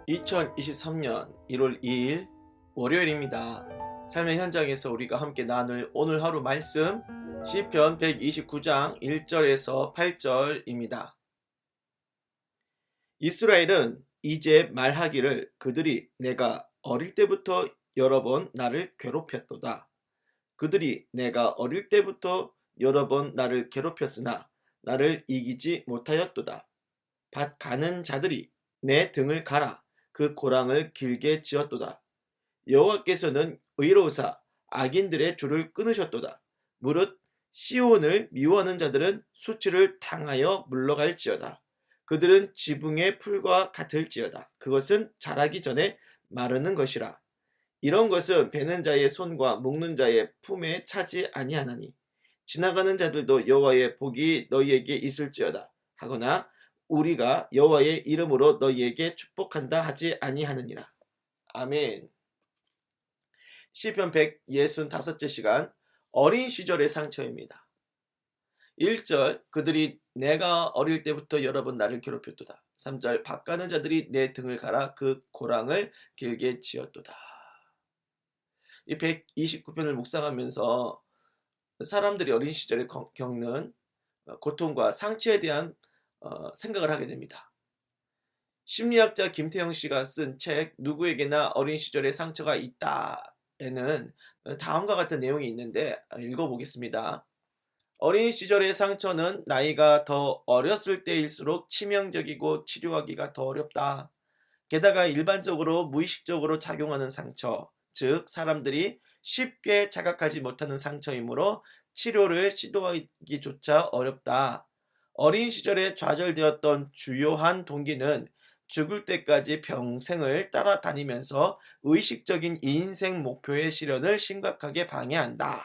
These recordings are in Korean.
2023년 1월 2일 월요일입니다. 삶의 현장에서 우리가 함께 나눌 오늘 하루 말씀 시편 129장 1절에서 8절입니다. 이스라엘은 이제 말하기를 그들이 내가 어릴 때부터 여러 번 나를 괴롭혔도다. 그들이 내가 어릴 때부터 여러 번 나를 괴롭혔으나 나를 이기지 못하였도다. 밭 가는 자들이 내 등을 갈아 그 고랑을 길게 지었도다. 여호와께서는 의로우사 악인들의 줄을 끊으셨도다. 무릇 시온을 미워하는 자들은 수치를 당하여 물러갈지어다. 그들은 지붕의 풀과 같을지어다. 그것은 자라기 전에 마르는 것이라. 이런 것은 베는 자의 손과 묶는 자의 품에 차지 아니하나니 지나가는 자들도 여호와의 복이 너희에게 있을지어다 하거나 우리가 여호와의 이름으로 너희에게 축복한다 하지 아니하느니라. 아멘. 시편 165째 시간 어린 시절의 상처입니다. 1절 그들이 내가 어릴 때부터 여러 번 나를 괴롭혔도다. 3절 밭 가는 자들이 내 등을 갈아 그 고랑을 길게 지었도다. 이 129편을 묵상하면서 사람들이 어린 시절에 겪는 고통과 상처에 대한 생각을 하게 됩니다. 심리학자 김태형 씨가 쓴 책 누구에게나 어린 시절의 상처가 있다에는 다음과 같은 내용이 있는데 읽어보겠습니다. 어린 시절의 상처는 나이가 더 어렸을 때일수록 치명적이고 치료하기가 더 어렵다. 게다가 일반적으로 무의식적으로 작용하는 상처, 즉 사람들이 쉽게 자각하지 못하는 상처이므로 치료를 시도하기조차 어렵다. 어린 시절에 좌절되었던 주요한 동기는 죽을 때까지 평생을 따라다니면서 의식적인 인생 목표의 실현을 심각하게 방해한다.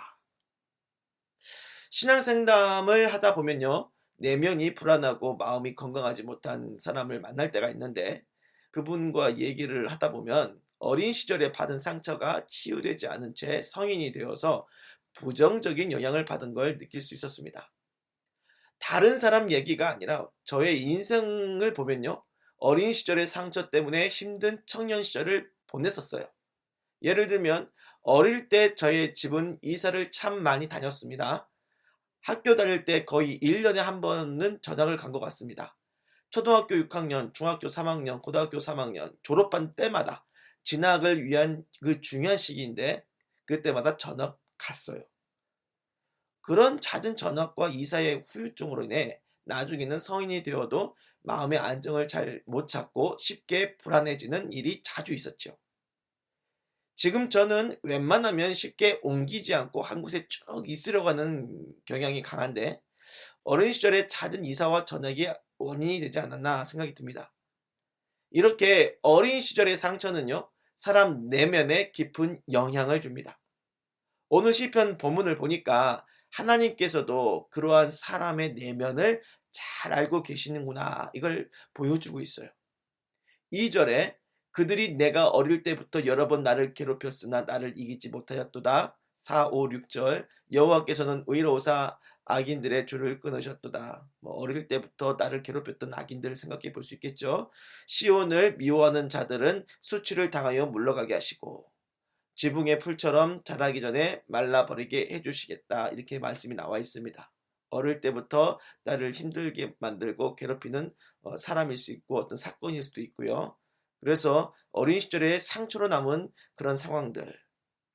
신앙상담을 하다 보면요, 내면이 불안하고 마음이 건강하지 못한 사람을 만날 때가 있는데 그분과 얘기를 하다 보면 어린 시절에 받은 상처가 치유되지 않은 채 성인이 되어서 부정적인 영향을 받은 걸 느낄 수 있었습니다. 다른 사람 얘기가 아니라 저의 인생을 보면요, 어린 시절의 상처 때문에 힘든 청년 시절을 보냈었어요. 예를 들면 어릴 때 저의 집은 이사를 참 많이 다녔습니다. 학교 다닐 때 거의 1년에 한 번은 전학을 간 것 같습니다. 초등학교 6학년, 중학교 3학년, 고등학교 3학년 졸업한 때마다 진학을 위한 그 중요한 시기인데 그때마다 전학 갔어요. 그런 잦은 전학과 이사의 후유증으로 인해 나중에는 성인이 되어도 마음의 안정을 잘 못 찾고 쉽게 불안해지는 일이 자주 있었죠. 지금 저는 웬만하면 쉽게 옮기지 않고 한 곳에 쭉 있으려고 하는 경향이 강한데 어린 시절에 잦은 이사와 전학이 원인이 되지 않았나 생각이 듭니다. 이렇게 어린 시절의 상처는요, 사람 내면에 깊은 영향을 줍니다. 오늘 시편 본문을 보니까 하나님께서도 그러한 사람의 내면을 잘 알고 계시는구나, 이걸 보여주고 있어요. 2절에 그들이 내가 어릴 때부터 여러 번 나를 괴롭혔으나 나를 이기지 못하였도다. 4, 5, 6절 여호와께서는 의로우사 악인들의 줄을 끊으셨도다. 어릴 때부터 나를 괴롭혔던 악인들을 생각해 볼 수 있겠죠. 시온을 미워하는 자들은 수치를 당하여 물러가게 하시고 지붕의 풀처럼 자라기 전에 말라버리게 해주시겠다. 이렇게 말씀이 나와 있습니다. 어릴 때부터 나를 힘들게 만들고 괴롭히는 사람일 수 있고 어떤 사건일 수도 있고요. 그래서 어린 시절에 상처로 남은 그런 상황들,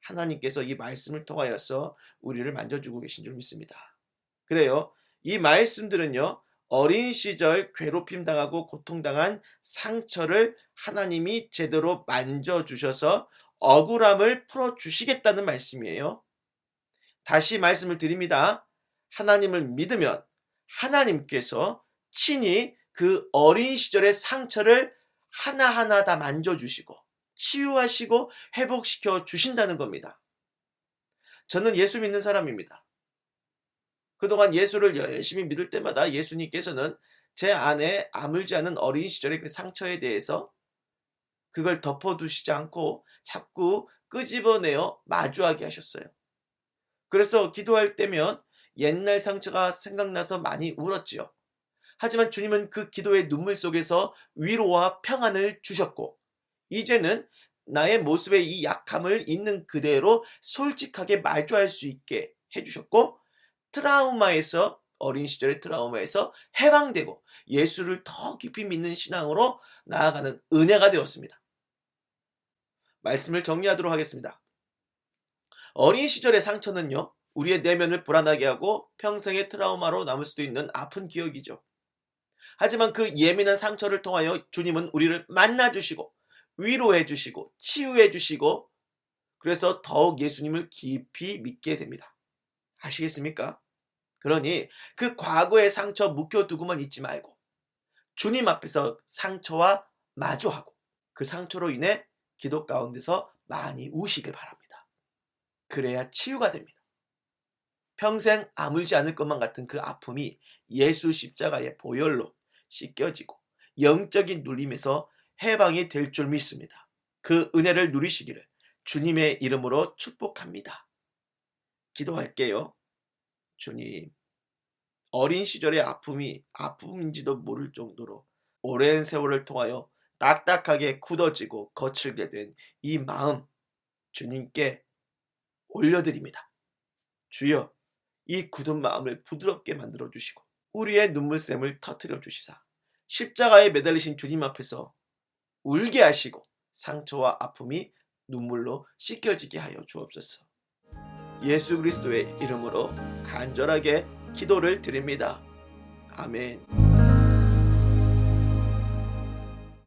하나님께서 이 말씀을 통하여서 우리를 만져주고 계신 줄 믿습니다. 그래요, 이 말씀들은요, 어린 시절 괴롭힘 당하고 고통당한 상처를 하나님이 제대로 만져주셔서 억울함을 풀어주시겠다는 말씀이에요. 다시 말씀을 드립니다. 하나님을 믿으면 하나님께서 친히 그 어린 시절의 상처를 하나하나 다 만져주시고 치유하시고 회복시켜 주신다는 겁니다. 저는 예수 믿는 사람입니다. 그동안 예수를 열심히 믿을 때마다 예수님께서는 제 안에 아물지 않은 어린 시절의 그 상처에 대해서 그걸 덮어두시지 않고 자꾸 끄집어내어 마주하게 하셨어요. 그래서 기도할 때면 옛날 상처가 생각나서 많이 울었지요. 하지만 주님은 그 기도의 눈물 속에서 위로와 평안을 주셨고 이제는 나의 모습의 이 약함을 있는 그대로 솔직하게 마주할 수 있게 해주셨고, 트라우마에서, 어린 시절의 트라우마에서 해방되고 예수를 더 깊이 믿는 신앙으로 나아가는 은혜가 되었습니다. 말씀을 정리하도록 하겠습니다. 어린 시절의 상처는요, 우리의 내면을 불안하게 하고 평생의 트라우마로 남을 수도 있는 아픈 기억이죠. 하지만 그 예민한 상처를 통하여 주님은 우리를 만나주시고 위로해주시고 치유해주시고, 그래서 더욱 예수님을 깊이 믿게 됩니다. 아시겠습니까? 그러니 그 과거의 상처 묵혀두고만 있지 말고 주님 앞에서 상처와 마주하고 그 상처로 인해 기도 가운데서 많이 우시길 바랍니다. 그래야 치유가 됩니다. 평생 아물지 않을 것만 같은 그 아픔이 예수 십자가의 보혈로 씻겨지고 영적인 눌림에서 해방이 될 줄 믿습니다. 그 은혜를 누리시기를 주님의 이름으로 축복합니다. 기도할게요. 주님, 어린 시절의 아픔이 아픔인지도 모를 정도로 오랜 세월을 통하여 딱딱하게 굳어지고 거칠게 된 이 마음 주님께 올려드립니다. 주여, 이 굳은 마음을 부드럽게 만들어 주시고 우리의 눈물샘을 터뜨려 주시사 십자가에 매달리신 주님 앞에서 울게 하시고 상처와 아픔이 눈물로 씻겨지게 하여 주옵소서. 예수 그리스도의 이름으로 간절하게 기도를 드립니다. 아멘.